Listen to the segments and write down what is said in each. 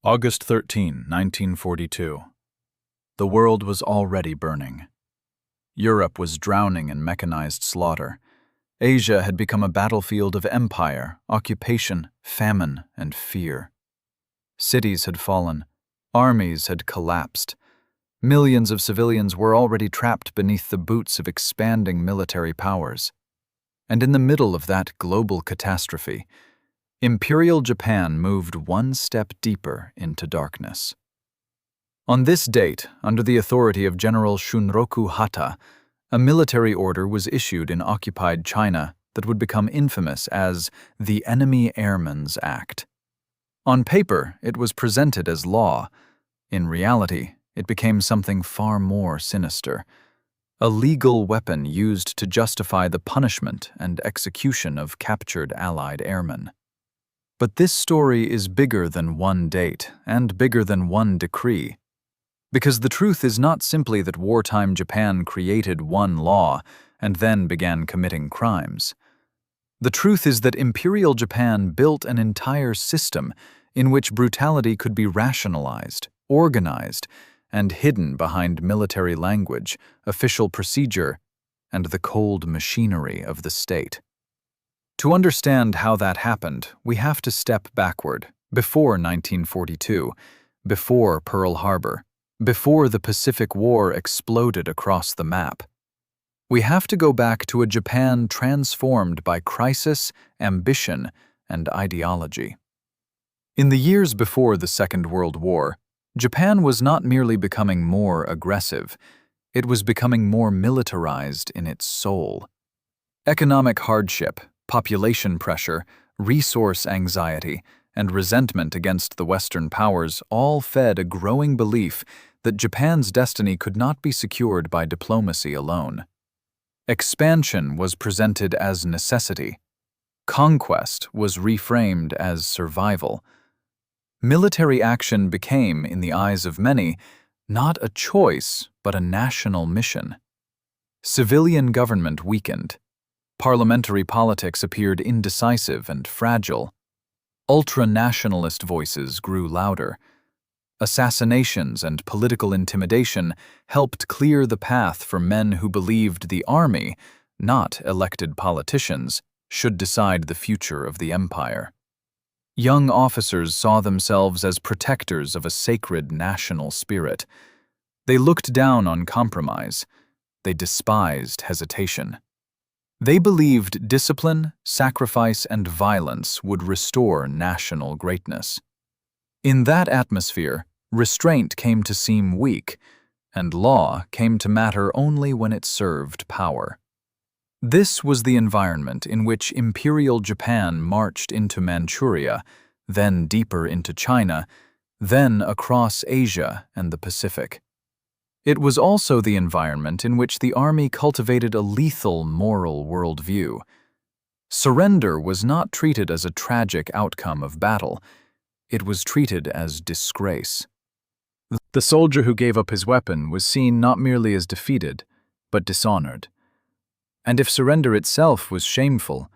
August 13, 1942. The world was already burning. Europe was drowning in mechanized slaughter. Asia had become a battlefield of empire, occupation, famine, and fear. Cities had fallen. Armies had collapsed. Millions of civilians were already trapped beneath the boots of expanding military powers. And in the middle of that global catastrophe, Imperial Japan moved one step deeper into darkness. On this date, under the authority of General Shunroku Hata, a military order was issued in occupied China that would become infamous as the Enemy Airmen's Act. On paper, it was presented as law. In reality, it became something far more sinister, a legal weapon used to justify the punishment and execution of captured Allied airmen. But this story is bigger than one date and bigger than one decree. Because the truth is not simply that wartime Japan created one law and then began committing crimes. The truth is that Imperial Japan built an entire system in which brutality could be rationalized, organized, and hidden behind military language, official procedure, and the cold machinery of the state. To understand how that happened, we have to step backward, before 1942, before Pearl Harbor, before the Pacific War exploded across the map. We have to go back to a Japan transformed by crisis, ambition, and ideology. In the years before the Second World War, Japan was not merely becoming more aggressive, it was becoming more militarized in its soul. Economic hardship, population pressure, resource anxiety, and resentment against the Western powers all fed a growing belief that Japan's destiny could not be secured by diplomacy alone. Expansion was presented as necessity. Conquest was reframed as survival. Military action became, in the eyes of many, not a choice, but a national mission. Civilian government weakened. Parliamentary politics appeared indecisive and fragile. Ultra-nationalist voices grew louder. Assassinations and political intimidation helped clear the path for men who believed the army, not elected politicians, should decide the future of the empire. Young officers saw themselves as protectors of a sacred national spirit. They looked down on compromise. They despised hesitation. They believed discipline, sacrifice, and violence would restore national greatness. In that atmosphere, restraint came to seem weak, and law came to matter only when it served power. This was the environment in which Imperial Japan marched into Manchuria, then deeper into China, then across Asia and the Pacific. It was also the environment in which the army cultivated a lethal moral worldview. Surrender was not treated as a tragic outcome of battle. It was treated as disgrace. The soldier who gave up his weapon was seen not merely as defeated, but dishonored. And if surrender itself was shameful,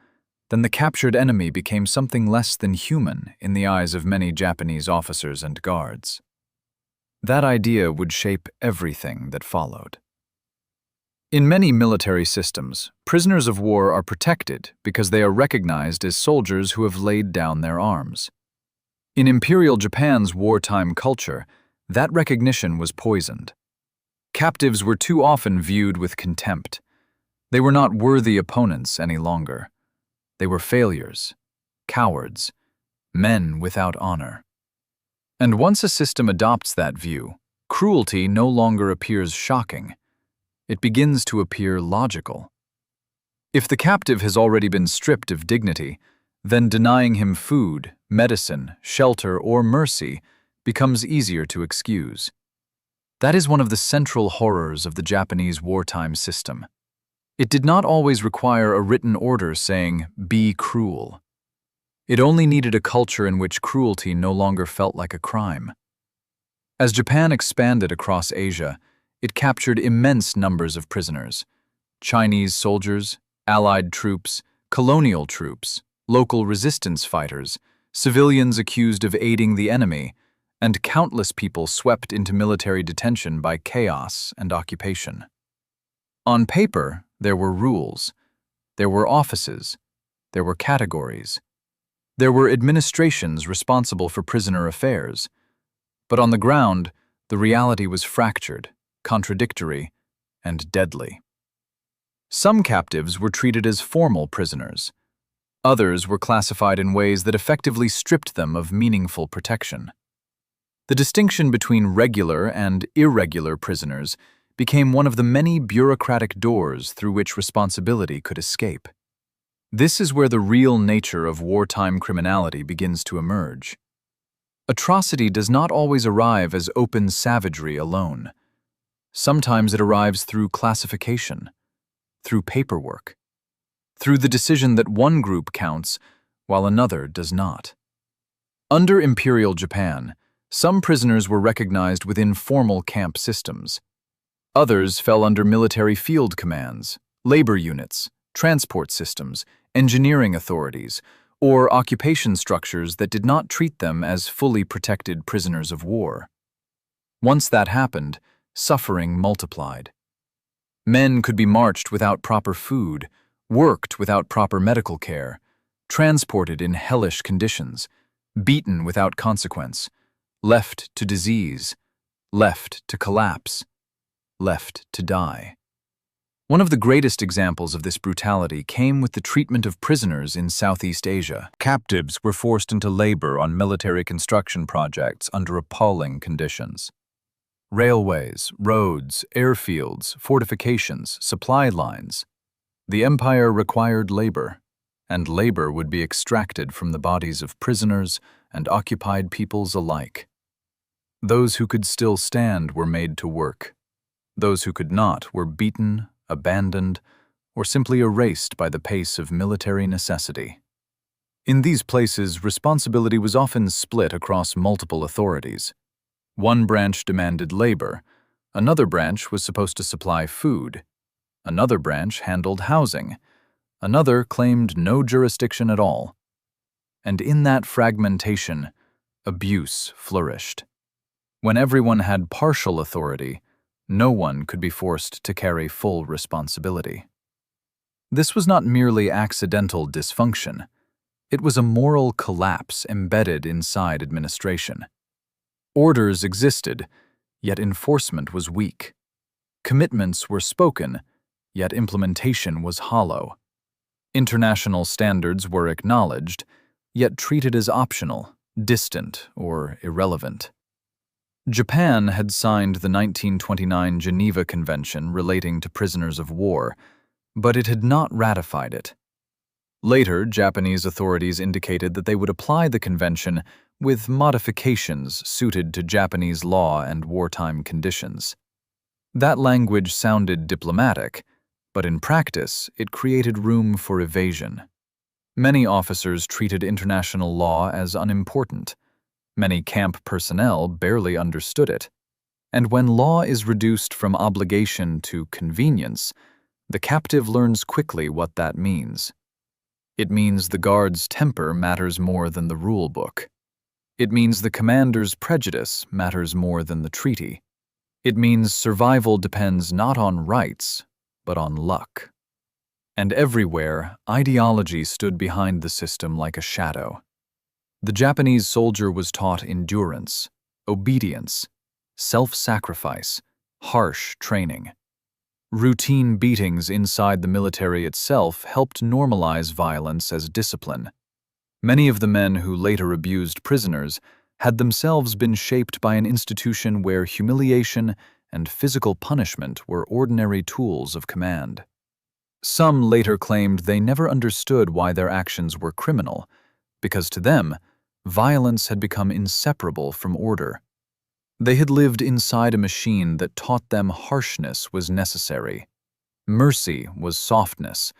then the captured enemy became something less than human in the eyes of many Japanese officers and guards. That idea would shape everything that followed. In many military systems, prisoners of war are protected because they are recognized as soldiers who have laid down their arms. In Imperial Japan's wartime culture, that recognition was poisoned. Captives were too often viewed with contempt. They were not worthy opponents any longer. They were failures, cowards, men without honor. And once a system adopts that view, cruelty no longer appears shocking. It begins to appear logical. If the captive has already been stripped of dignity, then denying him food, medicine, shelter, or mercy becomes easier to excuse. That is one of the central horrors of the Japanese wartime system. It did not always require a written order saying, "Be cruel." It only needed a culture in which cruelty no longer felt like a crime. As Japan expanded across Asia, it captured immense numbers of prisoners: Chinese soldiers, Allied troops, colonial troops, local resistance fighters, civilians accused of aiding the enemy, and countless people swept into military detention by chaos and occupation. On paper, there were rules, there were offices, there were categories, there were administrations responsible for prisoner affairs, but on the ground, the reality was fractured, contradictory, and deadly. Some captives were treated as formal prisoners. Others were classified in ways that effectively stripped them of meaningful protection. The distinction between regular and irregular prisoners became one of the many bureaucratic doors through which responsibility could escape. This is where the real nature of wartime criminality begins to emerge. Atrocity does not always arrive as open savagery alone. Sometimes it arrives through classification, through paperwork, through the decision that one group counts while another does not. Under Imperial Japan, some prisoners were recognized within formal camp systems. Others fell under military field commands, labor units, transport systems, engineering authorities, or occupation structures that did not treat them as fully protected prisoners of war. Once that happened, suffering multiplied. Men could be marched without proper food, worked without proper medical care, transported in hellish conditions, beaten without consequence, left to disease, left to collapse, left to die. One of the greatest examples of this brutality came with the treatment of prisoners in Southeast Asia. Captives were forced into labor on military construction projects under appalling conditions. Railways, roads, airfields, fortifications, supply lines. The empire required labor, and labor would be extracted from the bodies of prisoners and occupied peoples alike. Those who could still stand were made to work. Those who could not were beaten, abandoned, or simply erased by the pace of military necessity. In these places, responsibility was often split across multiple authorities. One branch demanded labor, another branch was supposed to supply food, another branch handled housing, another claimed no jurisdiction at all. And in that fragmentation, abuse flourished. When everyone had partial authority, no one could be forced to carry full responsibility. This was not merely accidental dysfunction. It was a moral collapse embedded inside administration. Orders existed, yet enforcement was weak. Commitments were spoken, yet implementation was hollow. International standards were acknowledged, yet treated as optional, distant, or irrelevant. Japan had signed the 1929 Geneva Convention relating to prisoners of war, but it had not ratified it. Later, Japanese authorities indicated that they would apply the convention with modifications suited to Japanese law and wartime conditions. That language sounded diplomatic, but in practice, it created room for evasion. Many officers treated international law as unimportant. Many camp personnel barely understood it. And when law is reduced from obligation to convenience, the captive learns quickly what that means. It means the guard's temper matters more than the rule book. It means the commander's prejudice matters more than the treaty. It means survival depends not on rights, but on luck. And everywhere, ideology stood behind the system like a shadow. The Japanese soldier was taught endurance, obedience, self-sacrifice, harsh training. Routine beatings inside the military itself helped normalize violence as discipline. Many of the men who later abused prisoners had themselves been shaped by an institution where humiliation and physical punishment were ordinary tools of command. Some later claimed they never understood why their actions were criminal, because to them, violence had become inseparable from order. They had lived inside a machine that taught them harshness was necessary, mercy was softness,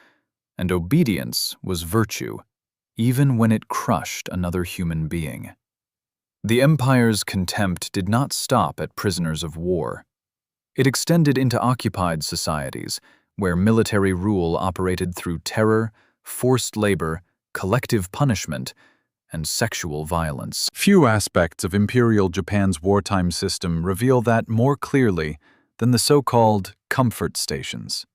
and obedience was virtue, even when it crushed another human being. The empire's contempt did not stop at prisoners of war. It extended into occupied societies, where military rule operated through terror, forced labor, collective punishment, and sexual violence. Few aspects of Imperial Japan's wartime system reveal that more clearly than the so-called comfort stations.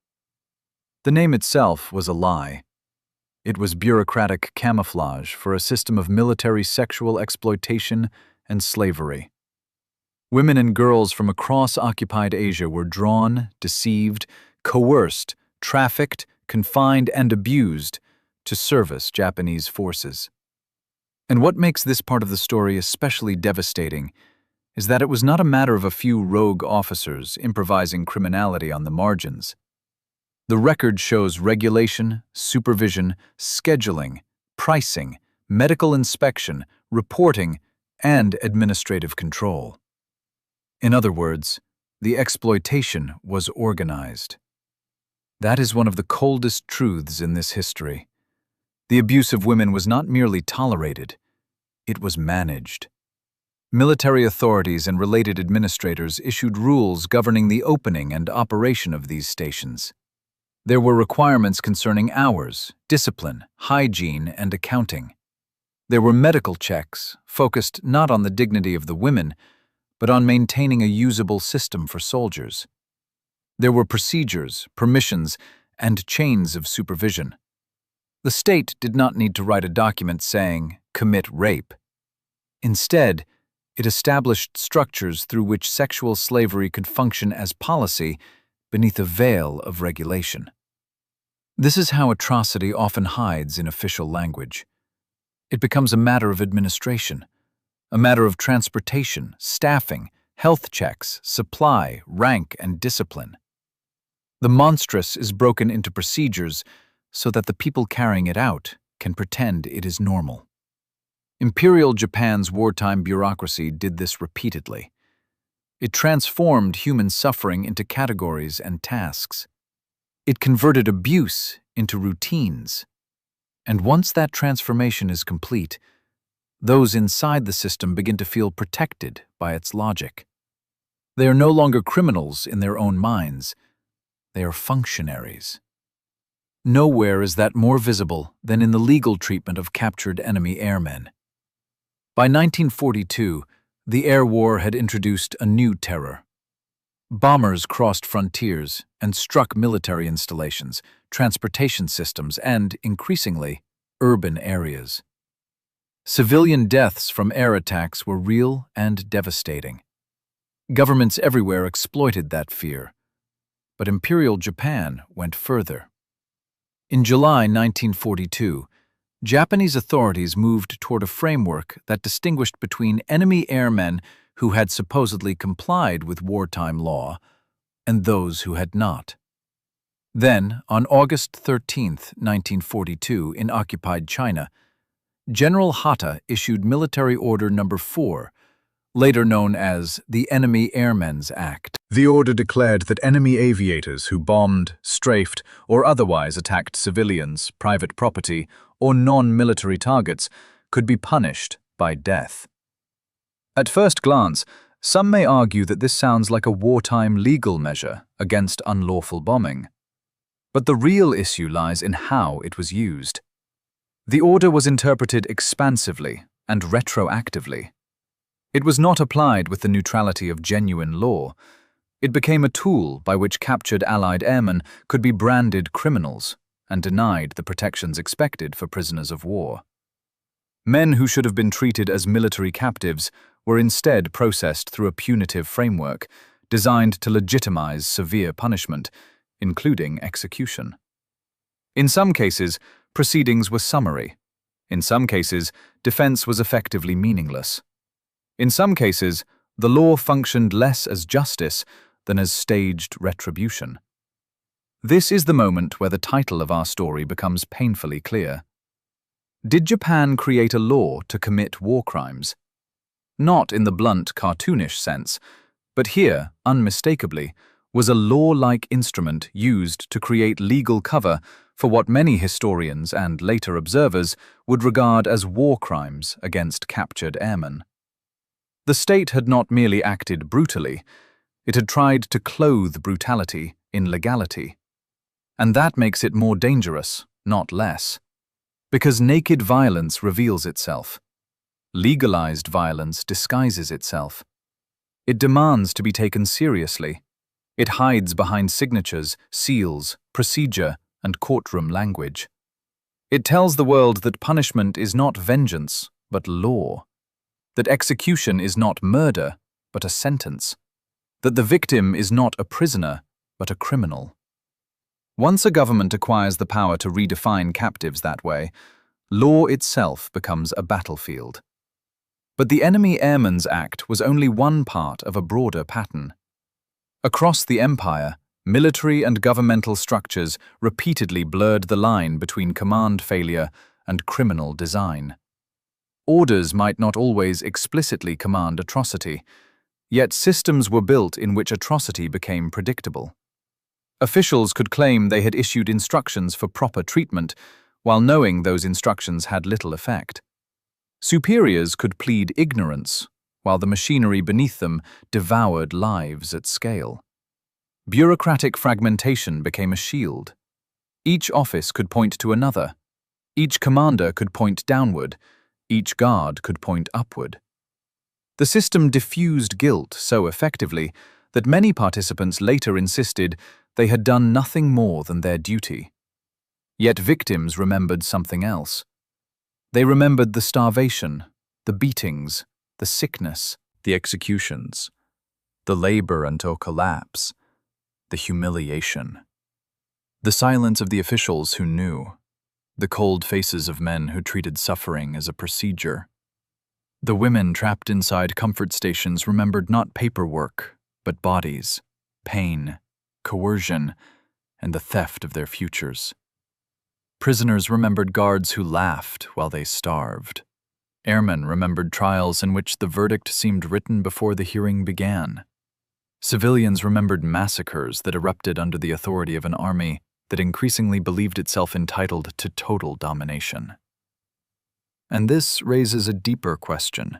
The name itself was a lie. It was bureaucratic camouflage for a system of military sexual exploitation and slavery. Women and girls from across occupied Asia were drawn, deceived, coerced, trafficked, confined, and abused to service Japanese forces. And what makes this part of the story especially devastating is that it was not a matter of a few rogue officers improvising criminality on the margins. The record shows regulation, supervision, scheduling, pricing, medical inspection, reporting, and administrative control. In other words, the exploitation was organized. That is one of the coldest truths in this history. The abuse of women was not merely tolerated, it was managed. Military authorities and related administrators issued rules governing the opening and operation of these stations. There were requirements concerning hours, discipline, hygiene, and accounting. There were medical checks, focused not on the dignity of the women, but on maintaining a usable system for soldiers. There were procedures, permissions, and chains of supervision. The state did not need to write a document saying, "Commit rape." Instead, it established structures through which sexual slavery could function as policy beneath a veil of regulation. This is how atrocity often hides in official language. It becomes a matter of administration, a matter of transportation, staffing, health checks, supply, rank, and discipline. The monstrous is broken into procedures so that the people carrying it out can pretend it is normal. Imperial Japan's wartime bureaucracy did this repeatedly. It transformed human suffering into categories and tasks. It converted abuse into routines. And once that transformation is complete, those inside the system begin to feel protected by its logic. They are no longer criminals in their own minds. They are functionaries. Nowhere is that more visible than in the legal treatment of captured enemy airmen. By 1942, the air war had introduced a new terror. Bombers crossed frontiers and struck military installations, transportation systems, and, increasingly, urban areas. Civilian deaths from air attacks were real and devastating. Governments everywhere exploited that fear. But Imperial Japan went further. In July 1942, Japanese authorities moved toward a framework that distinguished between enemy airmen who had supposedly complied with wartime law and those who had not. Then, on August 13, 1942, in occupied China, General Hatta issued Military Order No. 4, later known as the Enemy Airmen's Act. The order declared that enemy aviators who bombed, strafed, or otherwise attacked civilians, private property, or non-military targets could be punished by death. At first glance, some may argue that this sounds like a wartime legal measure against unlawful bombing. But the real issue lies in how it was used. The order was interpreted expansively and retroactively. It was not applied with the neutrality of genuine law. It became a tool by which captured Allied airmen could be branded criminals and denied the protections expected for prisoners of war. Men who should have been treated as military captives were instead processed through a punitive framework designed to legitimize severe punishment, including execution. In some cases, proceedings were summary. In some cases, defense was effectively meaningless. In some cases, the law functioned less as justice than as staged retribution. This is the moment where the title of our story becomes painfully clear. Did Japan create a law to commit war crimes? Not in the blunt, cartoonish sense, but here, unmistakably, was a law-like instrument used to create legal cover for what many historians and later observers would regard as war crimes against captured airmen. The state had not merely acted brutally, it had tried to clothe brutality in legality. And that makes it more dangerous, not less. Because naked violence reveals itself. Legalized violence disguises itself. It demands to be taken seriously. It hides behind signatures, seals, procedure, and courtroom language. It tells the world that punishment is not vengeance, but law. That execution is not murder, but a sentence. That the victim is not a prisoner, but a criminal. Once a government acquires the power to redefine captives that way, law itself becomes a battlefield. But the Enemy Airmen's Act was only one part of a broader pattern. Across the empire, military and governmental structures repeatedly blurred the line between command failure and criminal design. Orders might not always explicitly command atrocity, yet systems were built in which atrocity became predictable. Officials could claim they had issued instructions for proper treatment, while knowing those instructions had little effect. Superiors could plead ignorance, while the machinery beneath them devoured lives at scale. Bureaucratic fragmentation became a shield. Each office could point to another. Each commander could point downward. Each guard could point upward. The system diffused guilt so effectively that many participants later insisted they had done nothing more than their duty. Yet victims remembered something else. They remembered the starvation, the beatings, the sickness, the executions, the labor until collapse, the humiliation. The silence of the officials who knew, the cold faces of men who treated suffering as a procedure. The women trapped inside comfort stations remembered not paperwork, but bodies, pain, coercion, and the theft of their futures. Prisoners remembered guards who laughed while they starved. Airmen remembered trials in which the verdict seemed written before the hearing began. Civilians remembered massacres that erupted under the authority of an army that increasingly believed itself entitled to total domination. And this raises a deeper question.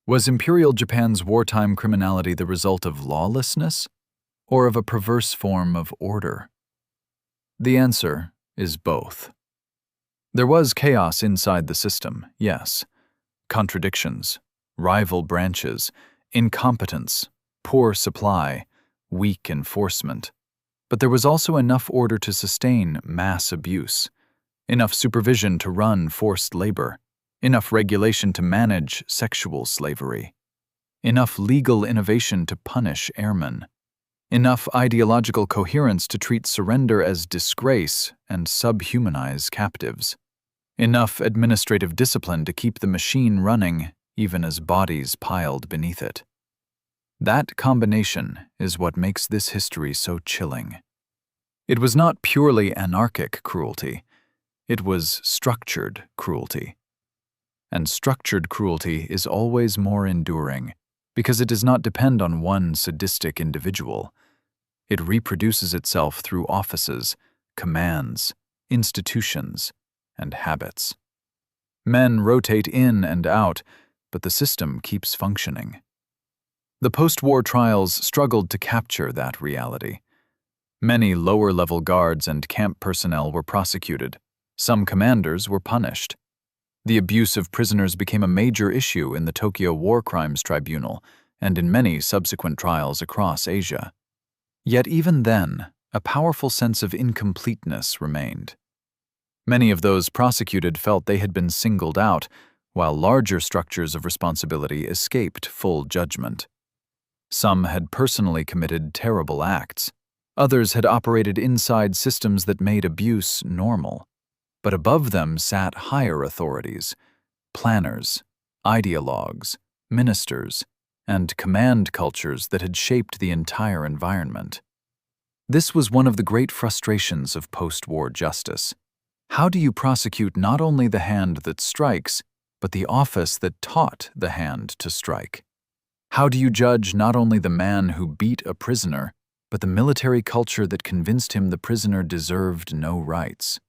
Was Imperial Japan's wartime criminality the result of lawlessness, or of a perverse form of order? The answer is both. There was chaos inside the system, yes. Contradictions, rival branches, incompetence, poor supply, weak enforcement. But there was also enough order to sustain mass abuse, enough supervision to run forced labor, enough regulation to manage sexual slavery, enough legal innovation to punish airmen, enough ideological coherence to treat surrender as disgrace and subhumanize captives, enough administrative discipline to keep the machine running even as bodies piled beneath it. That combination is what makes this history so chilling. It was not purely anarchic cruelty. It was structured cruelty. And structured cruelty is always more enduring because it does not depend on one sadistic individual. It reproduces itself through offices, commands, institutions, and habits. Men rotate in and out, but the system keeps functioning. The post-war trials struggled to capture that reality. Many lower-level guards and camp personnel were prosecuted. Some commanders were punished. The abuse of prisoners became a major issue in the Tokyo War Crimes Tribunal and in many subsequent trials across Asia. Yet even then, a powerful sense of incompleteness remained. Many of those prosecuted felt they had been singled out, while larger structures of responsibility escaped full judgment. Some had personally committed terrible acts. Others had operated inside systems that made abuse normal. But above them sat higher authorities, planners, ideologues, ministers, and command cultures that had shaped the entire environment. This was one of the great frustrations of post-war justice. How do you prosecute not only the hand that strikes, but the office that taught the hand to strike? How do you judge not only the man who beat a prisoner, but the military culture that convinced him the prisoner deserved no rights?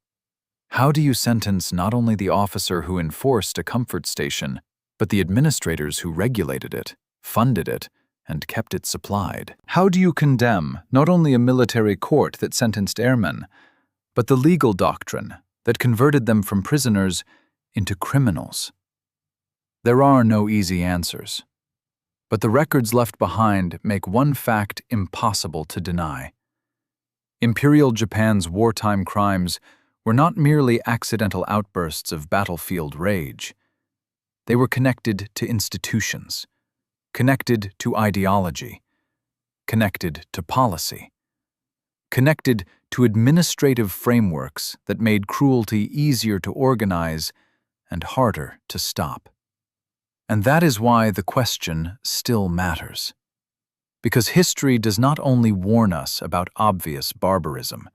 How do you sentence not only the officer who enforced a comfort station, but the administrators who regulated it, funded it, and kept it supplied? How do you condemn not only a military court that sentenced airmen, but the legal doctrine that converted them from prisoners into criminals? There are no easy answers, but the records left behind make one fact impossible to deny. Imperial Japan's wartime crimes were not merely accidental outbursts of battlefield rage. They were connected to institutions, connected to ideology, connected to policy, connected to administrative frameworks that made cruelty easier to organize and harder to stop. And that is why the question still matters. Because history does not only warn us about obvious barbarism,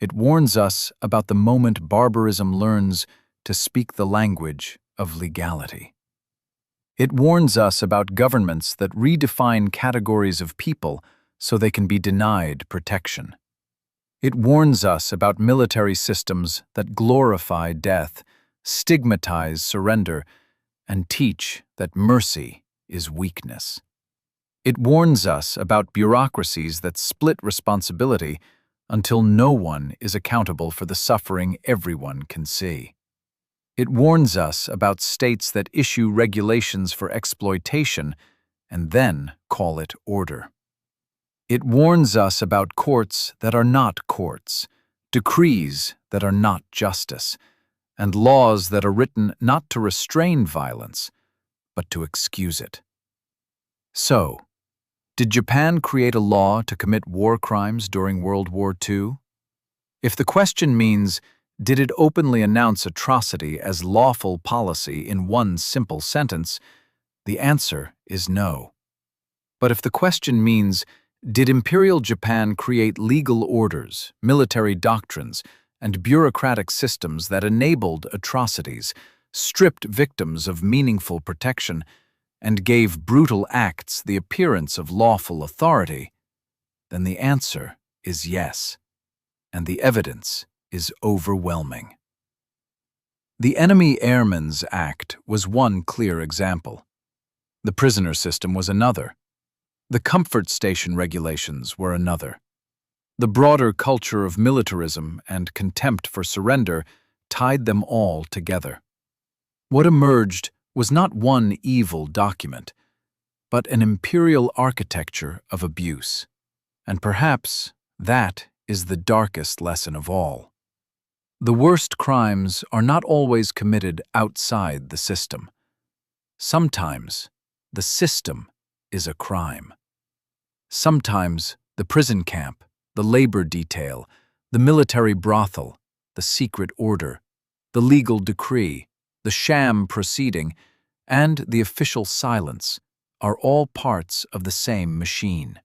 it warns us about the moment barbarism learns to speak the language of legality. It warns us about governments that redefine categories of people so they can be denied protection. It warns us about military systems that glorify death, stigmatize surrender, and teach that mercy is weakness. It warns us about bureaucracies that split responsibility until no one is accountable for the suffering everyone can see. It warns us about states that issue regulations for exploitation and then call it order. It warns us about courts that are not courts, decrees that are not justice, and laws that are written not to restrain violence, but to excuse it. So, did Japan create a law to commit war crimes during World War II? If the question means, did it openly announce atrocity as lawful policy in one simple sentence, the answer is no. But if the question means, did Imperial Japan create legal orders, military doctrines, and bureaucratic systems that enabled atrocities, stripped victims of meaningful protection, and gave brutal acts the appearance of lawful authority, then the answer is yes, and the evidence is overwhelming. The Enemy Airmen's Act was one clear example. The prisoner system was another. The comfort station regulations were another. The broader culture of militarism and contempt for surrender tied them all together. What emerged was not one evil document, but an imperial architecture of abuse. And perhaps that is the darkest lesson of all. The worst crimes are not always committed outside the system. Sometimes the system is a crime. Sometimes the prison camp, the labor detail, the military brothel, the secret order, the legal decree, the sham proceeding, and the official silence are all parts of the same machine.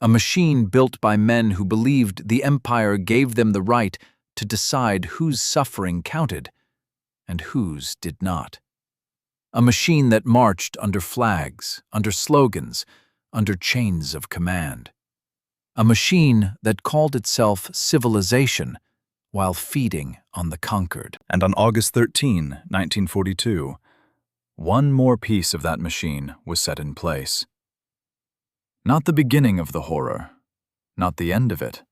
A machine built by men who believed the empire gave them the right to decide whose suffering counted and whose did not. A machine that marched under flags, under slogans, under chains of command. A machine that called itself civilization while feeding on the conquered. And on August 13, 1942, one more piece of that machine was set in place. Not the beginning of the horror, not the end of it,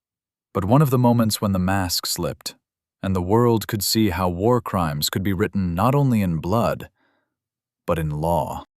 but one of the moments when the mask slipped, and the world could see how war crimes could be written not only in blood, but in law.